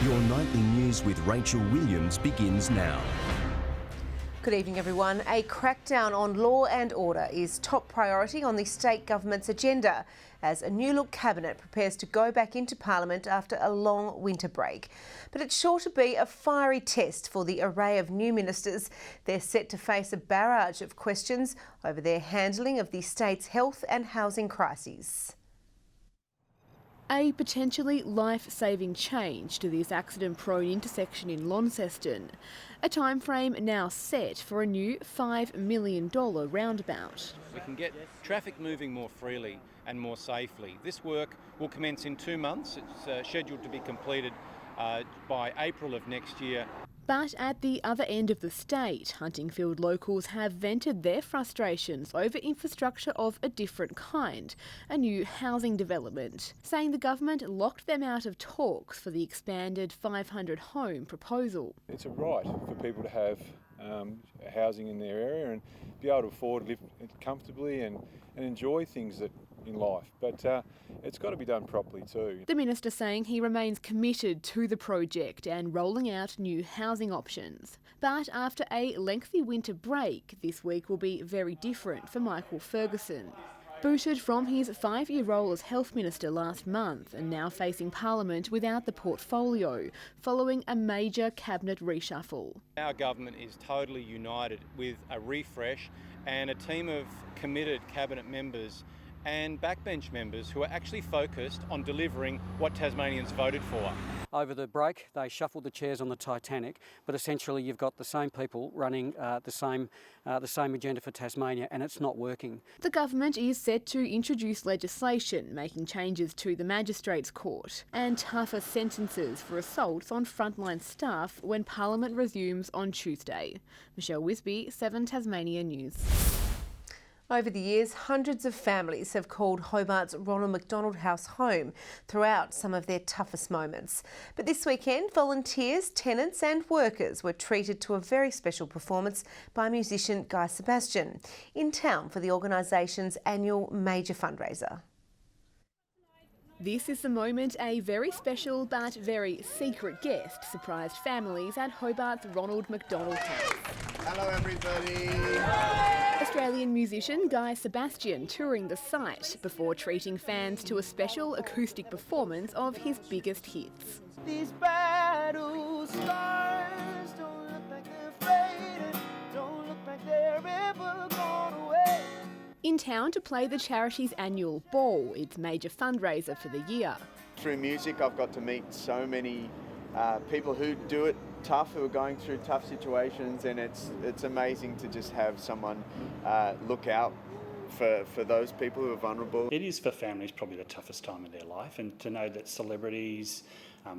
Your nightly news with Rachel Williams begins now. Good evening, everyone. A crackdown on law and order is top priority on the state government's agenda as a new-look cabinet prepares to go back into Parliament after a long winter break. But it's sure to be a fiery test for the array of new ministers. They're set to face a barrage of questions over their handling of the state's health and housing crises. A potentially life-saving change to this accident-prone intersection in Launceston. A timeframe now set for a new $5 million roundabout. We can get traffic moving more freely and more safely. This work will commence in 2 months. It's scheduled to be completed by April of next year. But at the other end of the state, Huntingfield locals have vented their frustrations over infrastructure of a different kind, a new housing development, saying the government locked them out of talks for the expanded 500-home proposal. It's a right for people to have housing in their area and be able to afford to live comfortably and enjoy things in life, but it's got to be done properly too. The minister saying he remains committed to the project and rolling out new housing options. But after a lengthy winter break, this week will be very different for Michael Ferguson. Booted from his 5-year role as Health Minister last month and now facing Parliament without the portfolio, following a major cabinet reshuffle. Our government is totally united with a refresh and a team of committed cabinet members and backbench members who are actually focused on delivering what Tasmanians voted for. Over the break, they shuffled the chairs on the Titanic, but essentially you've got the same people running the same agenda for Tasmania, and it's not working. The government is set to introduce legislation making changes to the Magistrates Court and tougher sentences for assaults on frontline staff when Parliament resumes on Tuesday. Michelle Wisby, 7 Tasmania News. Over the years, hundreds of families have called Hobart's Ronald McDonald house home throughout some of their toughest moments. But this weekend, volunteers, tenants and workers were treated to a very special performance by musician Sebastian in town for the organisation's annual major fundraiser. This is the moment a very special but very secret guest surprised families at Hobart's Ronald McDonald house. Hello everybody! Australian musician Sebastian touring the site before treating fans to a special acoustic performance of his biggest hits. These battle scars don't look like they're faded, don't look like they're ever gone away. In town to play the charity's annual ball, its major fundraiser for the year. Through music I've got to meet so many people who do it tough, who are going through tough situations, and it's amazing to just have someone look out for those people who are vulnerable. It is for families probably the toughest time in their life, and to know that celebrities,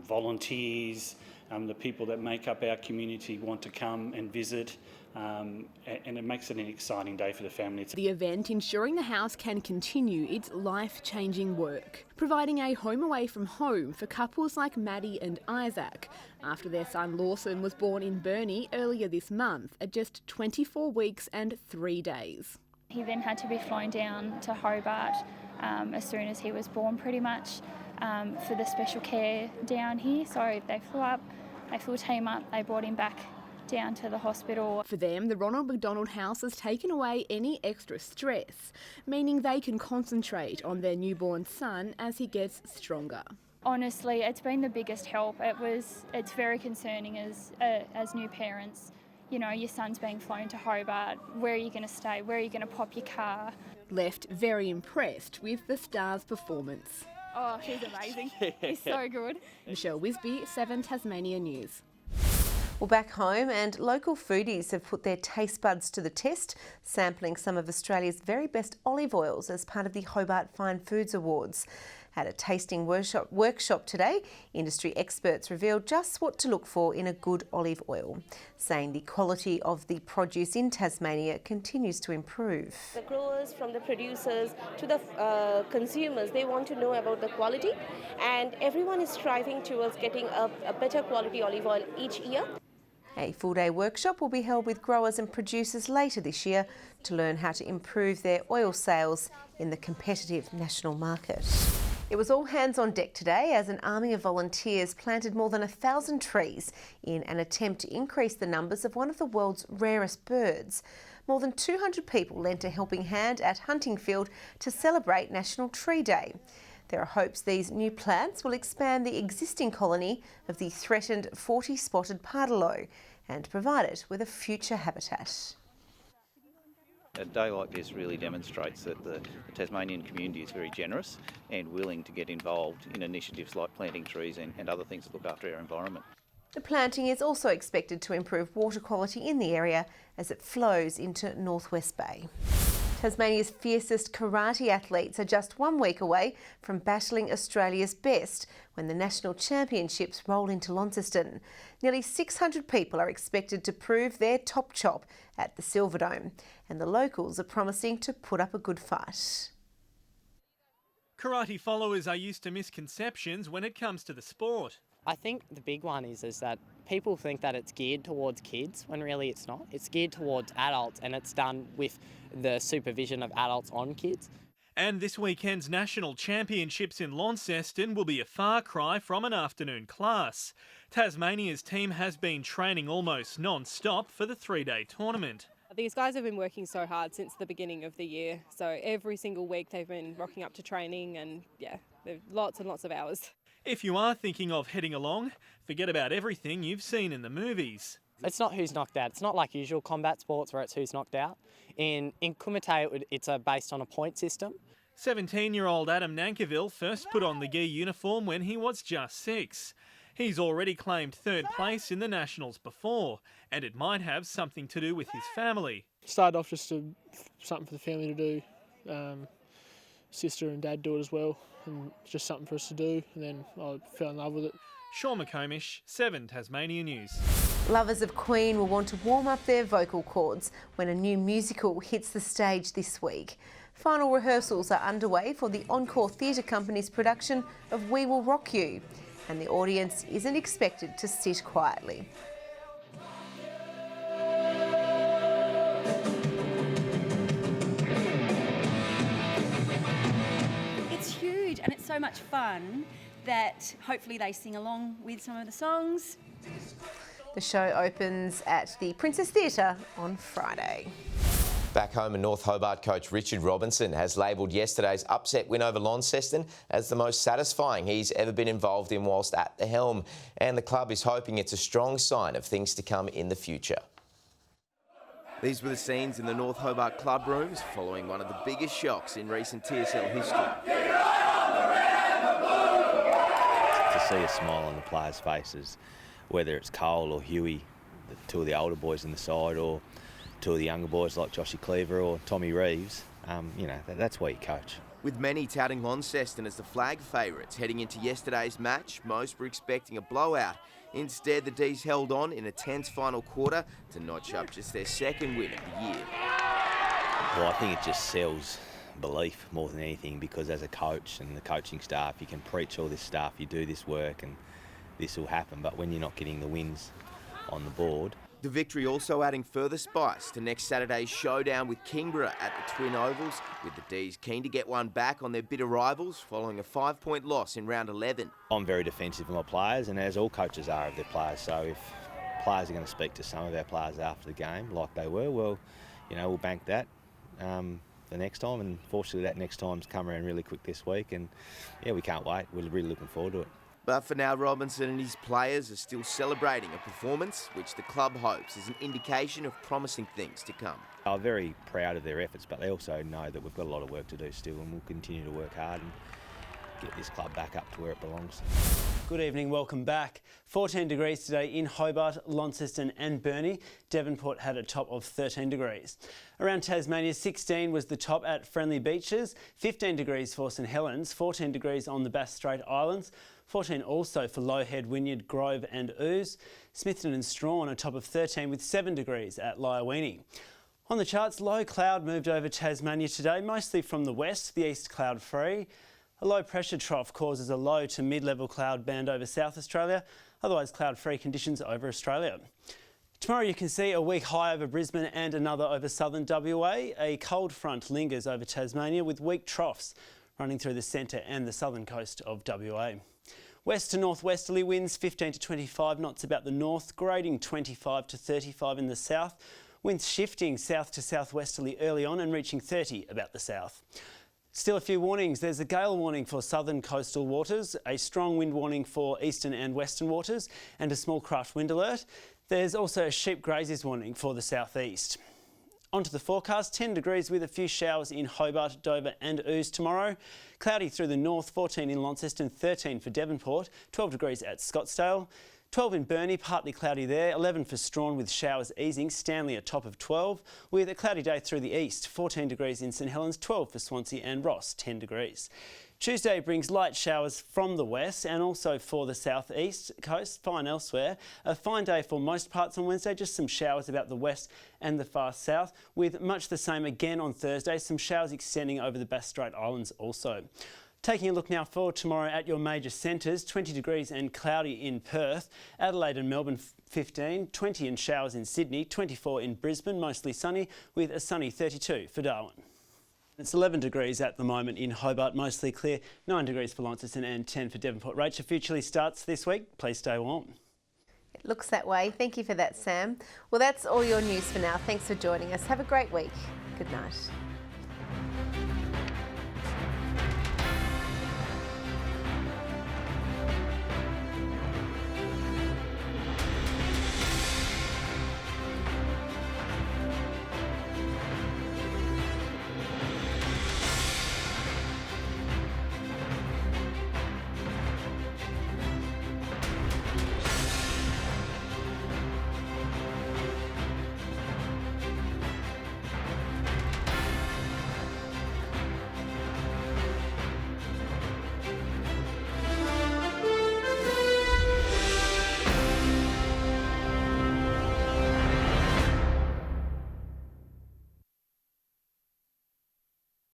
volunteers, the people that make up our community want to come and visit, and it makes it an exciting day for the family. The event ensuring the house can continue its life-changing work, providing a home away from home for couples like Maddie and Isaac, after their son Lawson was born in Burnie earlier this month at just 24 weeks and 3 days. He then had to be flown down to Hobart as soon as he was born pretty much for the special care down here. So they flew up, they flew a team up, they brought him back down to the hospital. For them, the Ronald McDonald house has taken away any extra stress, meaning they can concentrate on their newborn son as he gets stronger. Honestly, it's been the biggest help. It's very concerning as new parents. You know, your son's being flown to Hobart. Where are you going to stay? Where are you going to pop your car? Left very impressed with the star's performance. Oh, he's amazing. He's so good. Michelle Wisby, 7 Tasmania News. Well, back home, and local foodies have put their taste buds to the test, sampling some of Australia's very best olive oils as part of the Hobart Fine Foods Awards. At a tasting workshop today, industry experts revealed just what to look for in a good olive oil, saying the quality of the produce in Tasmania continues to improve. The growers, from the producers to the consumers, they want to know about the quality, and everyone is striving towards getting a better quality olive oil each year. A full-day workshop will be held with growers and producers later this year to learn how to improve their oil sales in the competitive national market. It was all hands on deck today as an army of volunteers planted more than 1,000 trees in an attempt to increase the numbers of one of the world's rarest birds. More than 200 people lent a helping hand at Huntingfield to celebrate National Tree Day. There are hopes these new plants will expand the existing colony of the threatened 40-spotted pardalo and provide it with a future habitat. A day like this really demonstrates that the Tasmanian community is very generous and willing to get involved in initiatives like planting trees and other things that look after our environment. The planting is also expected to improve water quality in the area as it flows into Northwest Bay. Tasmania's fiercest karate athletes are just 1 week away from battling Australia's best when the national championships roll into Launceston. Nearly 600 people are expected to prove their top chop at the Silverdome, and the locals are promising to put up a good fight. Karate followers are used to misconceptions when it comes to the sport. I think the big one is that people think that it's geared towards kids when really it's not. It's geared towards adults and it's done with the supervision of adults on kids. And this weekend's national championships in Launceston will be a far cry from an afternoon class. Tasmania's team has been training almost non-stop for the 3-day tournament. These guys have been working so hard since the beginning of the year. So every single week they've been rocking up to training and there's lots and lots of hours. If you are thinking of heading along, forget about everything you've seen in the movies. It's not who's knocked out. It's not like usual combat sports where it's who's knocked out. In Kumite, it's based on a point system. 17-year-old Adam Nankiville first put on the gi uniform when he was just 6. He's already claimed 3rd place in the Nationals before, and it might have something to do with his family. Started off just something for the family to do. Sister and dad do it as well, and just something for us to do, and then I fell in love with it. Sean McComish, 7 Tasmania News. Lovers of Queen will want to warm up their vocal cords when a new musical hits the stage this week. Final rehearsals are underway for the Encore Theatre Company's production of We Will Rock You, and the audience isn't expected to sit quietly. It's huge and it's so much fun that hopefully they sing along with some of the songs. The show opens at the Princess Theatre on Friday. Back home in North Hobart, coach Richard Robinson has labelled yesterday's upset win over Launceston as the most satisfying he's ever been involved in whilst at the helm. And the club is hoping it's a strong sign of things to come in the future. These were the scenes in the North Hobart club rooms following one of the biggest shocks in recent TSL history. To see a smile on the players' faces, whether it's Cole or Huey, the 2 of the older boys in the side, or 2 of the younger boys like Joshy Cleaver or Tommy Reeves, that's why you coach. With many touting Launceston as the flag favourites heading into yesterday's match, most were expecting a blowout. Instead, the D's held on in a tense final quarter to notch up just their 2nd win of the year. Well, I think it just sells belief more than anything, because as a coach and the coaching staff, you can preach all this stuff, you do this work and this will happen, but when you're not getting the wins on the board. The victory also adding further spice to next Saturday's showdown with Kingborough at the Twin Ovals, with the D's keen to get one back on their bitter rivals following a 5-point loss in round 11. I'm very defensive of my players, and as all coaches are of their players, so if players are going to speak to some of our players after the game like they were, well, we'll bank that the next time, and fortunately that next time's come around really quick this week, and we can't wait. We're really looking forward to it. But for now, Robinson and his players are still celebrating a performance which the club hopes is an indication of promising things to come. I'm very proud of their efforts, but they also know that we've got a lot of work to do still, and we'll continue to work hard and get this club back up to where it belongs. Good evening, welcome back. 14 degrees today in Hobart, Launceston and Burnie. Devonport had a top of 13 degrees. Around Tasmania, 16 was the top at Friendly Beaches, 15 degrees for St Helens, 14 degrees on the Bass Strait Islands, 14 also for Low Head, Wynyard, Grove and Ouse. Smithton and Strawn a top of 13 with 7 degrees at Lyowini. On the charts, low cloud moved over Tasmania today, mostly from the west, the east cloud free. A low pressure trough causes a low to mid-level cloud band over South Australia, otherwise cloud-free conditions over Australia. Tomorrow you can see a weak high over Brisbane and another over southern WA. A cold front lingers over Tasmania with weak troughs running through the centre and the southern coast of WA. West to northwesterly winds 15 to 25 knots about the north, grading 25 to 35 in the south. Winds shifting south to southwesterly early on and reaching 30 about the south. Still a few warnings. There's a gale warning for southern coastal waters, a strong wind warning for eastern and western waters, and a small craft wind alert. There's also a sheep graziers warning for the southeast. Onto the forecast, 10 degrees with a few showers in Hobart, Dover and Ouse tomorrow. Cloudy through the north, 14 in Launceston, 13 for Devonport, 12 degrees at Scottsdale. 12 in Burnie, partly cloudy there, 11 for Strawn with showers easing, Stanley a top of 12, with a cloudy day through the east, 14 degrees in St Helens, 12 for Swansea and Ross, 10 degrees. Tuesday brings light showers from the west and also for the southeast coast, fine elsewhere. A fine day for most parts on Wednesday, just some showers about the west and the far south, with much the same again on Thursday, some showers extending over the Bass Strait Islands also. Taking a look now for tomorrow at your major centres, 20 degrees and cloudy in Perth, Adelaide and Melbourne 15, 20 in showers in Sydney, 24 in Brisbane, mostly sunny, with a sunny 32 for Darwin. It's 11 degrees at the moment in Hobart, mostly clear, 9 degrees for Launceston and 10 for Devonport. Rachel, futurely starts this week. Please stay warm. It looks that way. Thank you for that, Sam. Well, that's all your news for now. Thanks for joining us. Have a great week. Good night.